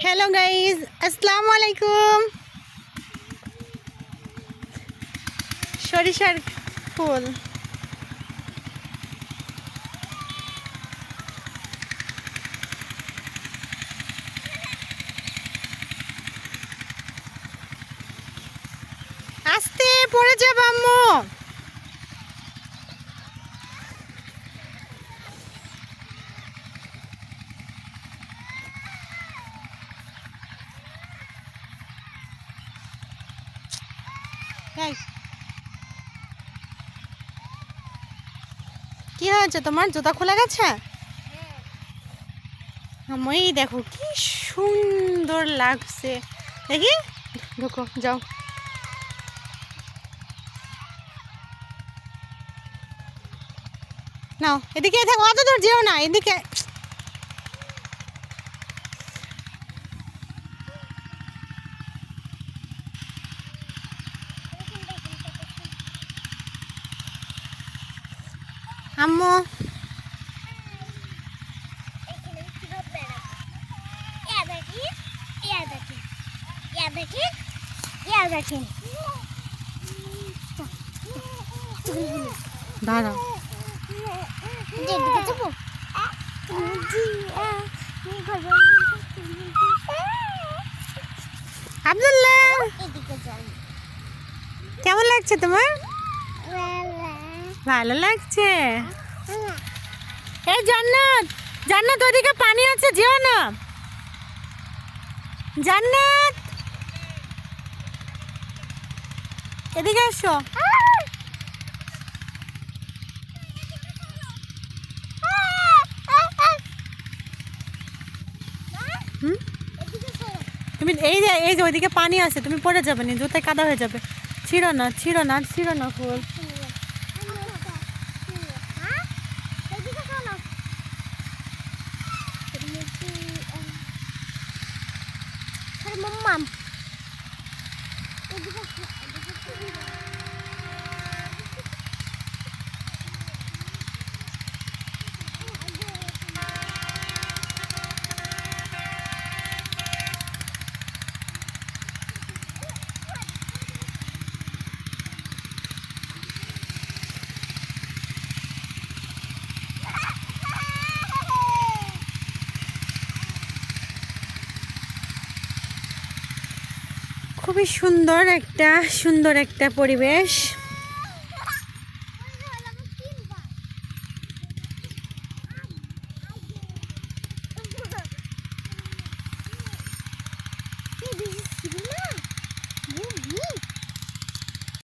Hello guys, আসসালামু আলাইকুম। সরিষার ফুল আস্তে পড়ে যাব আম্মু। এই, কি হয়েছে তোমার? জুতা খুলে গেছে? আম্মু এই দেখো কি সুন্দর লাগছে, দেখি ঢুকো যাও। নাও এদিকে থাকো, অত দূর যেও না, এদিকে। আম্মু দাঁড়াও, আব্দুল্লাহ কেমন লাগছে তোমার? ভালো লাগছে। এই জান্নাত, জান্নাত ওদিকে পানি আছে, যেও না। জান্নাত এদিকে এসো। তুমি এই যে ওইদিকে পানি আছে, তুমি পড়ে যাবে না, জুতায় কাদা হয়ে যাবে। ছিঁড়ো না, ছিঁড়ো না, ছিঁড়ো না ফুল। খুবই সুন্দর একটা পরিবেশ।